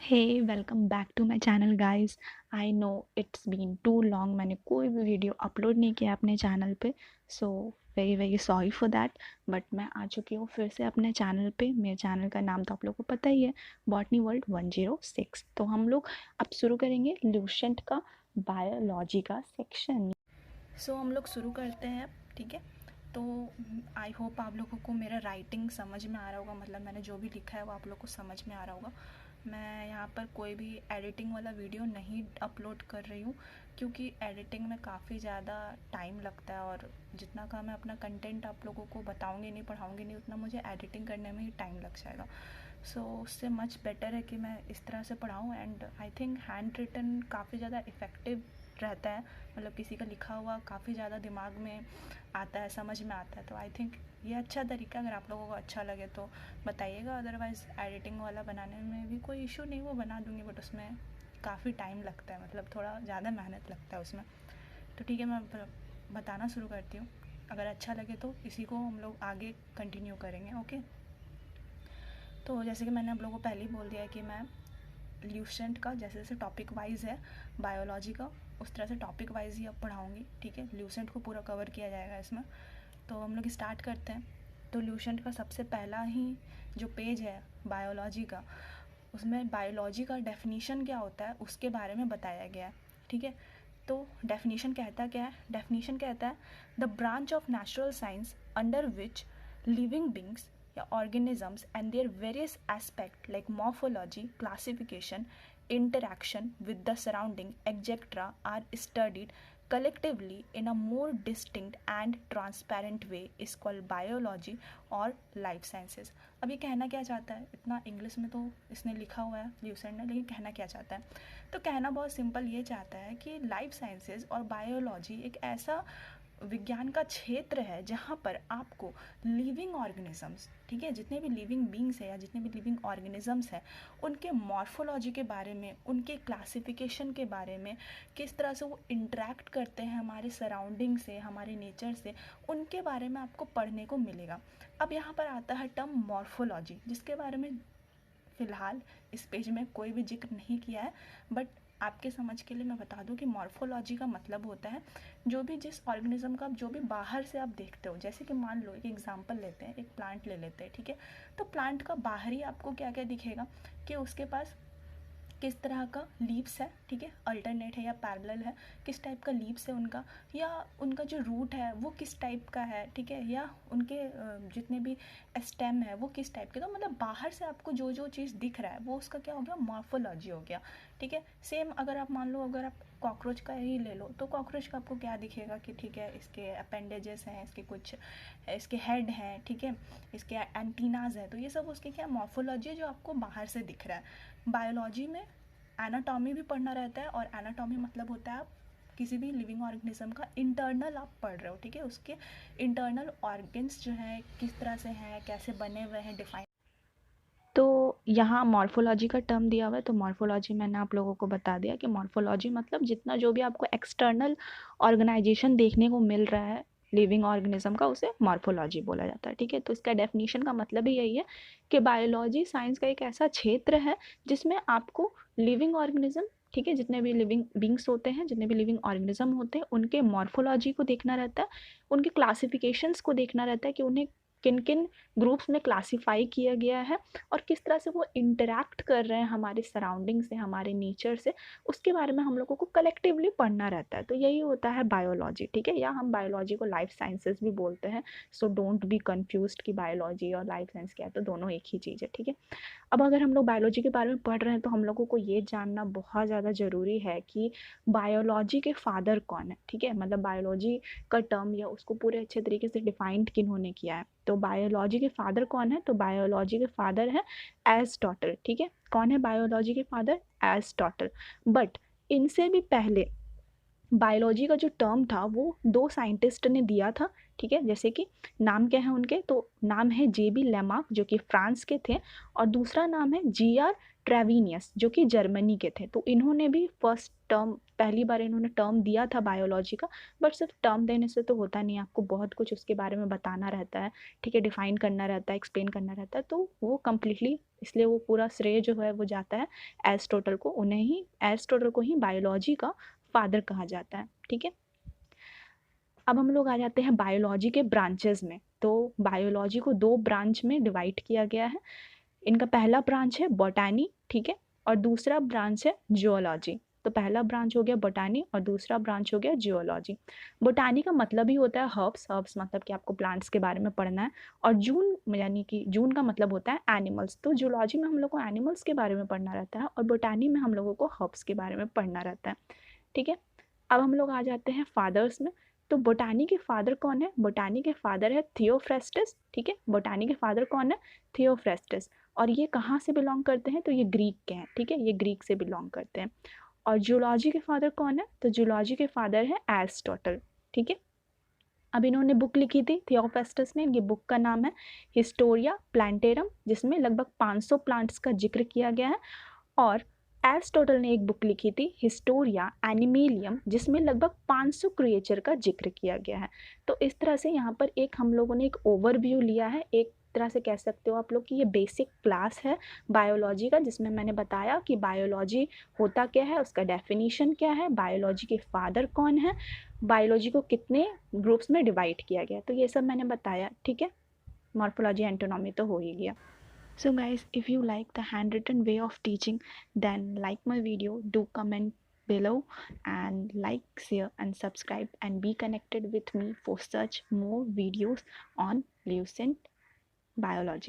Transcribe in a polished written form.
Hey welcome back to my channel guys. I know it's been too long, मैंने कोई भी video upload नहीं किया अपने चैनल पे। So very very sorry for that. But मैं आ चुकी हूँ फिर से अपने चैनल पे। मेरे चैनल का नाम तो आप लोगों को पता ही है, बॉटनी वर्ल्ड 106। तो हम लोग अब शुरू करेंगे ल्यूसेंट का बायोलॉजी का सेक्शन। सो हम लोग शुरू करते हैं अब, ठीक है। तो आई होप आप लोगों को मेरा राइटिंग समझ में आ रहा होगा, मतलब मैंने जो भी लिखा है वो आप लोग को समझ में आ रहा होगा। मैं यहाँ पर कोई भी एडिटिंग वाला वीडियो नहीं अपलोड कर रही हूँ, क्योंकि एडिटिंग में काफ़ी ज़्यादा टाइम लगता है और जितना का मैं अपना कंटेंट आप लोगों को बताऊँगी नहीं, पढ़ाऊँगी नहीं, उतना मुझे एडिटिंग करने में ही टाइम लग जाएगा। सो उससे मच बेटर है कि मैं इस तरह से पढ़ाऊँ। And I think handwritten काफ़ी ज़्यादा इफ़ेक्टिव रहता है, मतलब किसी का लिखा हुआ काफ़ी ज़्यादा दिमाग में आता है, समझ में आता है। तो आई थिंक ये अच्छा तरीका, अगर आप लोगों को अच्छा लगे तो बताइएगा। अदरवाइज़ एडिटिंग वाला बनाने में भी कोई इशू नहीं, वो बना दूँगी, बट उसमें काफ़ी टाइम लगता है, मतलब थोड़ा ज़्यादा मेहनत लगता है उसमें। तो ठीक है, मैं बताना शुरू करती हूँ। अगर अच्छा लगे तो इसी को हम लोग आगे कंटिन्यू करेंगे, ओके। तो जैसे कि मैंने आप लोगों को पहले ही बोल दिया है कि मैं ल्यूसेंट का जैसे जैसे टॉपिक वाइज है बायोलॉजी का, उस तरह से टॉपिक वाइज ही अब पढ़ाऊँगी, ठीक है। ल्यूसेंट को पूरा कवर किया जाएगा इसमें। तो हम लोग स्टार्ट करते हैं। तो ल्यूसेंट का सबसे पहला ही जो पेज है बायोलॉजी का, उसमें बायोलॉजी का डेफिनीशन क्या होता है उसके बारे में बताया गया है, ठीक है। तो डेफिनीशन कहता क्या है? डेफिनीशन कहता है the branch of natural science under which living beings या organisms and their various aspects like morphology, classification, interaction with the surrounding, etc. are studied collectively in a more distinct and transparent way is called biology और life sciences। अब ये कहना क्या चाहता है? इतना English में तो इसने लिखा हुआ है ल्यूसेंट ने, लेकिन कहना क्या चाहता है? तो कहना बहुत सिंपल ये चाहता है कि लाइफ साइंसेज और बायोलॉजी एक ऐसा विज्ञान का क्षेत्र है जहाँ पर आपको लिविंग ऑर्गेनिजम्स, ठीक है, जितने भी लिविंग बींग्स है या जितने भी लिविंग ऑर्गेनिजम्स हैं, उनके मॉर्फोलॉजी के बारे में, उनके क्लासिफिकेशन के बारे में, किस तरह से वो इंटरेक्ट करते हैं हमारे सराउंडिंग से, हमारे नेचर से, उनके बारे में आपको पढ़ने को मिलेगा। अब यहाँ पर आता है टर्म मॉर्फोलॉजी, जिसके बारे में फ़िलहाल इस पेज में कोई भी जिक्र नहीं किया है, बट आपके समझ के लिए मैं बता दूं कि मॉर्फोलॉजी का मतलब होता है जो भी जिस ऑर्गेनिज्म का जो भी बाहर से आप देखते हो। जैसे कि मान लो एक एग्जांपल लेते हैं, एक प्लांट ले लेते हैं, ठीक है। तो प्लांट का बाहरी आपको क्या क्या दिखेगा कि उसके पास किस तरह का लीव्स है, ठीक है, अल्टरनेट है या पैरेलल है, किस टाइप का लीव्स है उनका, या उनका जो रूट है वो किस टाइप का है, ठीक है, या उनके जितने भी स्टेम है वो किस टाइप के। तो मतलब बाहर से आपको जो जो चीज़ दिख रहा है वो उसका क्या हो गया? मॉर्फोलॉजी हो गया, ठीक है। सेम अगर आप मान लो, अगर आप कॉकरोच का ही ले लो, तो कॉकरोच का आपको क्या दिखेगा कि ठीक है, इसके अपेंडेजेस हैं, इसके कुछ इसके हेड हैं, ठीक है, इसके एंटीनाज हैं। तो ये सब उसकी क्या मॉर्फोलॉजी है जो आपको बाहर से दिख रहा है। बायोलॉजी में एनाटॉमी भी पढ़ना रहता है, और एनाटॉमी मतलब होता है आप किसी भी लिविंग ऑर्गेनिज्म का इंटरनल आप पढ़ रहे हो, ठीक है, उसके इंटरनल ऑर्गन्स जो हैं किस तरह से हैं, कैसे बने हुए हैं, डिफाइन। तो यहाँ मॉर्फोलॉजी का टर्म दिया हुआ है, तो मॉर्फोलॉजी मैंने आप लोगों को बता दिया कि मॉर्फोलॉजी मतलब जितना जो भी आपको एक्सटर्नल ऑर्गेनाइजेशन देखने को मिल रहा है लिविंग ऑर्गेनिज्म का, उसे मॉर्फोलॉजी बोला जाता है, ठीक है। तो इसका डेफिनेशन का मतलब ही यही है कि बायोलॉजी साइंस का एक ऐसा क्षेत्र है जिसमें आपको लिविंग ऑर्गेनिज्म, ठीक है, जितने भी लिविंग बींग्स होते हैं, जितने भी लिविंग ऑर्गेनिज्म होते हैं, उनके मॉर्फोलॉजी को देखना रहता है, उनके क्लासिफिकेशंस को देखना रहता है कि उन्हें किन किन ग्रुप्स में क्लासीफाई किया गया है और किस तरह से वो इंटरैक्ट कर रहे हैं हमारे सराउंडिंग से, हमारे नेचर से, उसके बारे में हम लोगों को कलेक्टिवली पढ़ना रहता है। तो यही होता है बायोलॉजी, ठीक है, या हम बायोलॉजी को लाइफ साइंसेस भी बोलते हैं। सो डोंट बी कन्फ्यूज्ड कि बायोलॉजी और लाइफ साइंस क्या है, तो दोनों एक ही चीज़ है, ठीक है। अब अगर हम लोग बायोलॉजी के बारे में पढ़ रहे हैं तो हम लोगों को ये जानना बहुत ज़्यादा ज़रूरी है कि बायोलॉजी के फादर कौन है, ठीक है, मतलब बायोलॉजी का टर्म या उसको पूरे अच्छे तरीके से डिफाइंड किन्होंने किया है। तो बायोलॉजी के फादर कौन है? तो बायोलॉजी के फादर है एरिस्टोटल, ठीक है। कौन है बायोलॉजी के फादर? एरिस्टोटल। बट इनसे भी पहले बायोलॉजी का जो टर्म था वो दो साइंटिस्ट ने दिया था, ठीक है। जैसे कि नाम क्या है उनके? तो नाम है जे बी लेमार्क, जो कि फ्रांस के थे, और दूसरा नाम है जी आर ट्रेविनियस, जो कि जर्मनी के थे। तो इन्होंने भी फर्स्ट टर्म, पहली बार इन्होंने टर्म दिया था बायोलॉजी का। बट सिर्फ टर्म देने से तो होता नहीं, आपको बहुत कुछ उसके बारे में बताना रहता है, ठीक है, डिफाइन करना रहता है, एक्सप्लेन करना रहता है। तो वो कम्प्लीटली, इसलिए वो पूरा श्रेय जो है वो जाता है एरिस्टोटल को। उन्हें ही, एरिस्टोटल को ही बायोलॉजी का फादर कहा जाता है, ठीक है। अब हम लोग आ जाते हैं बायोलॉजी के ब्रांचेस में। तो बायोलॉजी को दो ब्रांच में डिवाइड किया गया है। इनका पहला ब्रांच है बॉटनी, ठीक है, और दूसरा ब्रांच है जियोलॉजी। तो पहला ब्रांच हो गया बॉटनी और दूसरा ब्रांच हो गया जियोलॉजी। बॉटनी का मतलब ही होता है हर्ब्स, हर्ब्स मतलब कि आपको प्लांट्स के बारे में पढ़ना है। और जून यानी कि जून का मतलब होता है एनिमल्स। तो जियोलॉजी में हम लोग को एनिमल्स के बारे में पढ़ना रहता है और बॉटनी में हम लोगों को हर्ब्स के बारे में पढ़ना रहता है, ठीक है। अब हम लोग आ जाते हैं फादर्स में। तो बॉटनी के फादर कौन है? बॉटनी के फादर है थियोफ्रेस्टस, ठीक है। बॉटनी के फादर कौन है? थियोफ्रेस्टस। और ये कहाँ से बिलोंग करते हैं? तो ये ग्रीक के हैं, ठीक है, ये ग्रीक से बिलोंग करते हैं। और जूलॉजी के फादर कौन है? तो जूलॉजी के फादर है एरिस्टोटल, ठीक है। अब इन्होंने बुक लिखी थी थियोफ्रेस्टस ने, ये बुक का नाम है हिस्टोरिया प्लांटेरम, जिसमें लगभग 500 प्लांट्स का जिक्र किया गया है। और एरिस्टोटल ने एक बुक लिखी थी हिस्टोरिया एनिमेलियम, जिसमें लगभग 500 क्रिएचर का जिक्र किया गया है। तो इस तरह से यहाँ पर एक हम लोगों ने एक ओवरव्यू लिया है, एक तरह से कह सकते हो आप लोग कि ये बेसिक क्लास है बायोलॉजी का, जिसमें मैंने बताया कि बायोलॉजी होता क्या है, उसका डेफिनेशन क्या है, बायोलॉजी के फादर कौन है, बायोलॉजी को कितने ग्रुप्स में डिवाइड किया गया। तो ये सब मैंने बताया, ठीक है। मॉर्फोलॉजी एंटोनॉमी तो हो ही गया। So guys, if you like the handwritten way of teaching, then like my video, do comment below and like, share and subscribe, and be connected with me for such more videos on Lucent Biology.